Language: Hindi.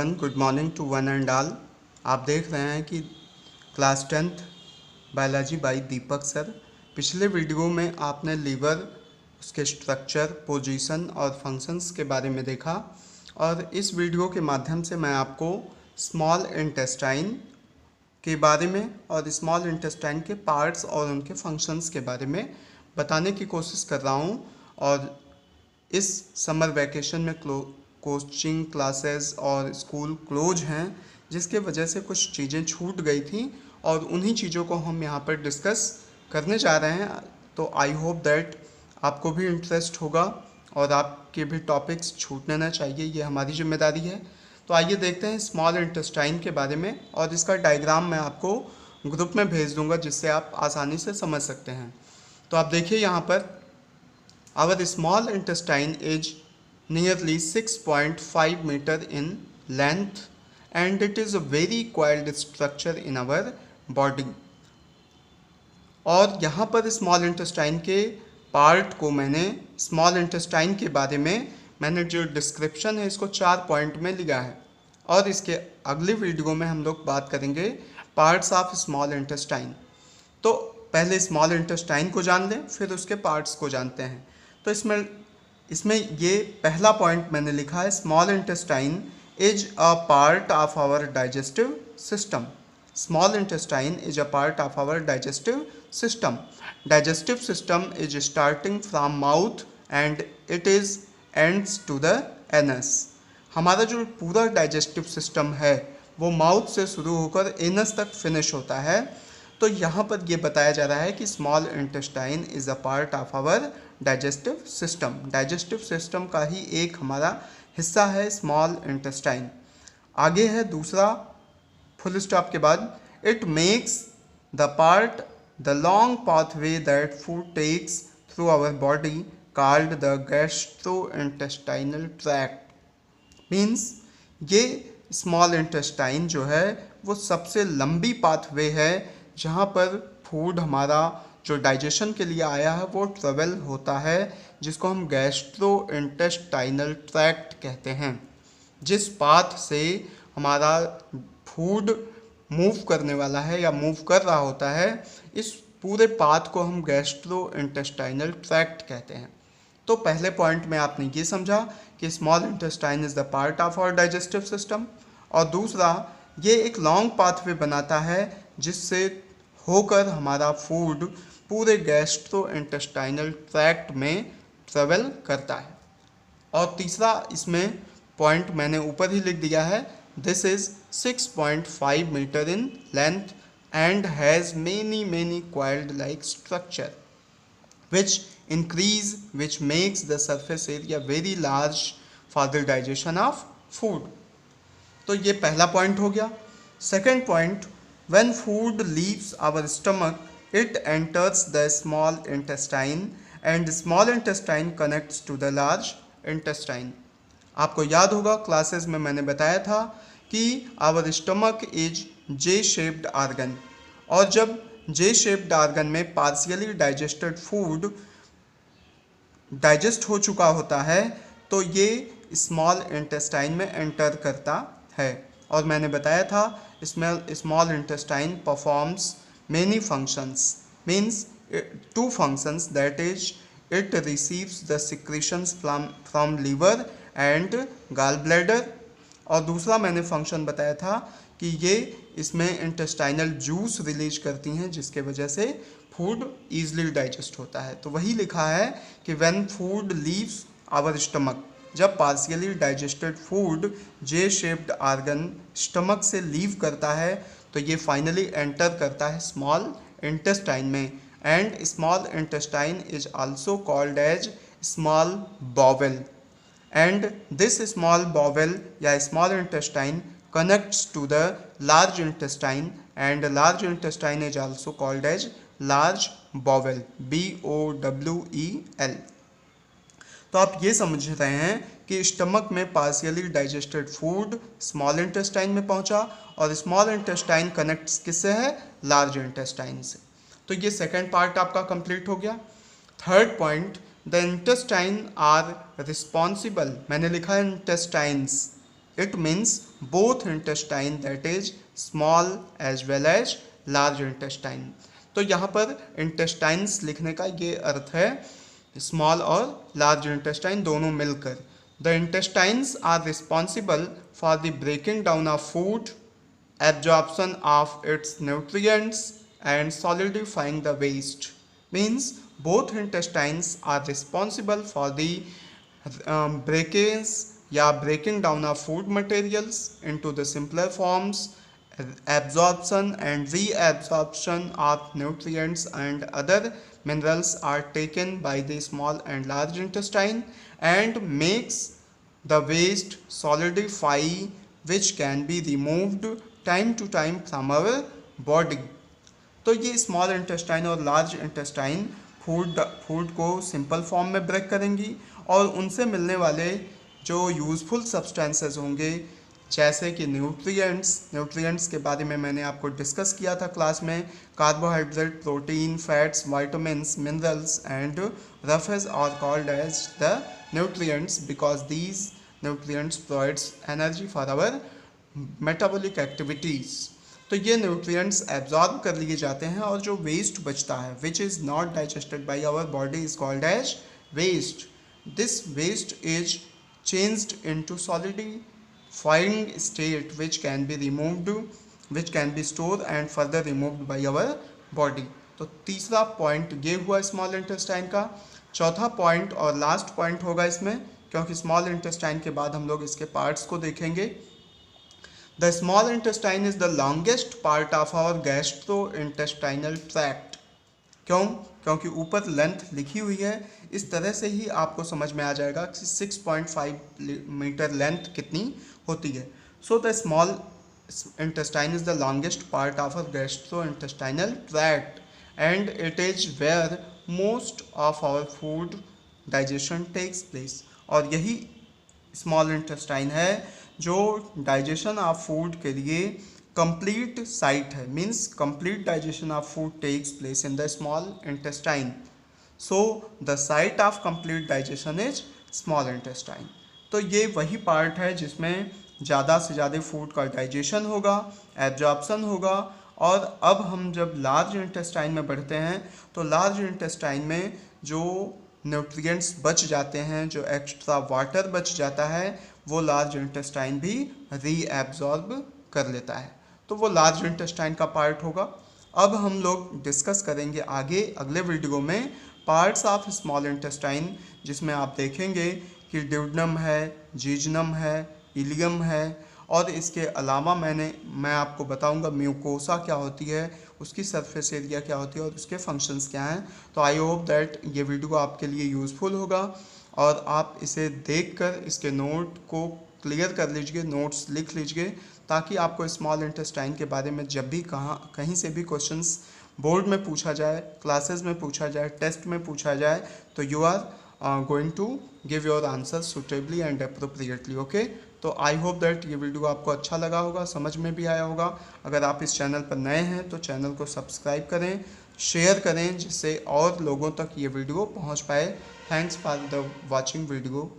Everyone, good morning to one and all. आप देख रहे हैं कि class 10th biology by Deepak sir. पिछले वीडियो में आपने लीवर, उसके स्ट्रक्चर, पोजीशन और फंक्शंस के बारे में देखा और इस वीडियो के माध्यम से मैं आपको स्मॉल इंटेस्टाइन के बारे में और स्मॉल इंटेस्टाइन के पार्ट्स और उनके फंक्शंस के बारे में बताने की कोशिश कर रहा हूँ। और इस समर वैकेशन में कोचिंग क्लासेस और स्कूल क्लोज हैं, जिसके वजह से कुछ चीज़ें छूट गई थी और उन्हीं चीज़ों को हम यहाँ पर डिस्कस करने जा रहे हैं। तो आई होप दैट आपको भी इंटरेस्ट होगा और आपके भी टॉपिक्स छूटने ना चाहिए, ये हमारी जिम्मेदारी है। तो आइए देखते हैं स्मॉल इंटेस्टाइन के बारे में, और इसका डायग्राम मैं आपको ग्रुप में भेज दूंगा जिससे आप आसानी से समझ सकते हैं। तो आप देखिए यहाँ पर, our small intestine is nearly 6.5 meter in length and it is a very coiled structure in our body। और यहाँ पर स्मॉल इंटेस्टाइन के पार्ट को स्मॉल इंटेस्टाइन के बारे में मैंने जो डिस्क्रिप्शन है इसको 4 पॉइंट में लिया है, और इसके अगले वीडियो में हम लोग बात करेंगे पार्ट्स ऑफ स्मॉल इंटेस्टाइन। तो पहले स्मॉल इंटेस्टाइन को जान लें, फिर उसके पार्ट्स को जानते हैं। तो इसमें ये पहला पॉइंट मैंने लिखा है, small intestine is a part of our digestive system. Small intestine is a part of our digestive system. Digestive system is starting from mouth and it is ends to the anus. हमारा जो पूरा डाइजेस्टिव सिस्टम है वो माउथ से शुरू होकर एनस तक फिनिश होता है। तो यहाँ पर ये बताया जा रहा है कि small intestine is a part of our digestive system. Digestive system का ही एक हमारा हिस्सा है स्मॉल इंटेस्टाइन। आगे है दूसरा फुल स्टॉप के बाद, it makes the part the long pathway that food takes through our body called the gastrointestinal tract. Means ये स्मॉल इंटेस्टाइन जो है वो सबसे लंबी पाथवे है जहाँ पर फूड हमारा जो डाइजेशन के लिए आया है वो ट्रेवल होता है, जिसको हम गैस्ट्रोइंटेस्टाइनल ट्रैक्ट कहते हैं। जिस पाथ से हमारा फूड मूव करने वाला है या मूव कर रहा होता है, इस पूरे पाथ को हम गैस्ट्रोइंटेस्टाइनल ट्रैक्ट कहते हैं। तो पहले पॉइंट में आपने ये समझा कि small intestine is the part of our digestive system, और दूसरा ये एक लॉन्ग पाथवे बनाता है जिससे होकर हमारा फूड पूरे गैस्ट्रोइंटेस्टाइनल ट्रैक्ट में ट्रेवल करता है। और तीसरा इसमें पॉइंट मैंने ऊपर ही लिख दिया है, this is 6.5 metre in length and has many coiled like structure which makes the surface area very large for the digestion of food। तो ये पहला पॉइंट हो गया। Second point, when food leaves our stomach it enters the small intestine and small intestine connects to the large intestine। आपको याद होगा क्लासेस में मैंने बताया था कि our stomach is J-shaped organ, और जब J-shaped organ में पार्शियली डाइजेस्टेड फूड डाइजेस्ट हो चुका होता है तो ये स्मॉल इंटेस्टाइन में एंटर करता है। और मैंने बताया था small intestine performs many functions, means 2 functions, that is it receives the secretions from liver and gallbladder। और दूसरा मैंने फंक्शन बताया था कि ये इसमें इंटेस्टाइनल जूस रिलीज करती हैं जिसके वजह से फूड ईजिली डाइजेस्ट होता है। तो वही लिखा है कि when food leaves our stomach, जब partially digested food J shaped organ stomach से लीव करता है तो ये फाइनली एंटर करता है स्मॉल इंटेस्टाइन में। And small intestine is also called as small bowel, and this small bowel या small intestine connects to the large intestine and large intestine is also called as large bowel, BOWEL। तो आप ये समझ रहे हैं कि स्टमक में partially digested food small intestine में पहुंचा और स्मॉल इंटेस्टाइन कनेक्ट्स किससे है, लार्ज इंटेस्टाइन से। तो ये सेकेंड पार्ट आपका कंप्लीट हो गया। Third point, the intestine are responsible, मैंने लिखा है intestines, it means both intestine, that is small as well as large intestine। तो यहाँ पर intestines लिखने का ये अर्थ है स्मॉल और लार्ज इंटेस्टाइन दोनों मिलकर। The intestines are responsible for the breaking down of food, absorption of its nutrients and solidifying the waste। Means both intestines are responsible for the breakage या breaking down of food materials into the simpler forms, absorption and reabsorption of nutrients and other minerals are taken by the small and large intestine and makes the waste solidify, which can be removed time to time from our body. तो ये स्मॉल इंटेस्टाइन और लार्ज इंटेस्टाइन फूड को सिंपल फॉर्म में ब्रेक करेंगी और उनसे मिलने वाले जो यूज़फुल सब्सटेंसेस होंगे जैसे कि न्यूट्रिएंट्स के बारे में मैंने आपको डिस्कस किया था क्लास में, carbohydrate, protein, fats, vitamins, minerals and roughage are called as the nutrients because these nutrients provides energy for our metabolic activities. तो ये न्यूट्रिएंट्स एब्जॉर्ब कर लिए जाते हैं और जो वेस्ट बचता है which is not digested by our body is called as waste. This waste is changed into solidifying state which can be removed, which can be stored and further removed by our body. तो तीसरा पॉइंट ये हुआ स्मॉल इंटेस्टाइन का। चौथा पॉइंट और लास्ट पॉइंट होगा इसमें, क्योंकि स्मॉल इंटेस्टाइन के बाद हम लोग इसके पार्ट्स को देखेंगे। The small intestine is the longest part of our gastrointestinal tract। क्यों? क्योंकि ऊपर लेंथ लिखी हुई है, इस तरह से ही आपको समझ में आ जाएगा कि 6.5 मीटर लेंथ कितनी होती है। So the small intestine is the longest part of our gastrointestinal tract and it is where most of our food digestion takes place। और यही स्मॉल इंटेस्टाइन है जो डाइजेशन ऑफ फूड के लिए कंप्लीट साइट है। Means complete digestion of food takes place in the small intestine. So the site of complete digestion is small intestine. तो ये वही पार्ट है जिसमें ज़्यादा से ज़्यादा फूड का डाइजेशन होगा, एब्जॉर्प्शन होगा। और अब हम जब लार्ज इंटेस्टाइन में बढ़ते हैं तो लार्ज इंटेस्टाइन में जो न्यूट्रिएंट्स बच जाते हैं, जो एक्स्ट्रा वाटर बच जाता है, वो लार्ज इंटेस्टाइन भी रीएब्जॉर्ब कर लेता है। तो वो लार्ज इंटेस्टाइन का पार्ट होगा। अब हम लोग डिस्कस करेंगे आगे अगले वीडियो में पार्ट्स ऑफ स्मॉल इंटेस्टाइन, जिसमें आप देखेंगे कि ड्यूडेनम है, जीजनम है, इलियम है और इसके अलावा मैं आपको बताऊंगा म्यूकोसा क्या होती है, उसकी सरफेस एरिया क्या होती है और उसके फंक्शंस क्या हैं। तो आई होप दैट ये वीडियो आपके लिए यूज़फुल होगा और आप इसे देखकर इसके नोट को क्लियर कर लीजिए, नोट्स लिख लीजिए, ताकि आपको स्मॉल इंटेस्टाइन के बारे में जब भी कहीं से भी क्वेश्चंस बोर्ड में पूछा जाए, क्लासेस में पूछा जाए, टेस्ट में पूछा जाए, तो you are going to give your answer suitably and appropriately. Okay, तो आई होप दैट ये वीडियो आपको अच्छा लगा होगा, समझ में भी आया होगा। अगर आप इस चैनल पर नए हैं तो चैनल को सब्सक्राइब करें, शेयर करें, जिससे और लोगों तक ये वीडियो पहुंच पाए। Thanks for the watching video.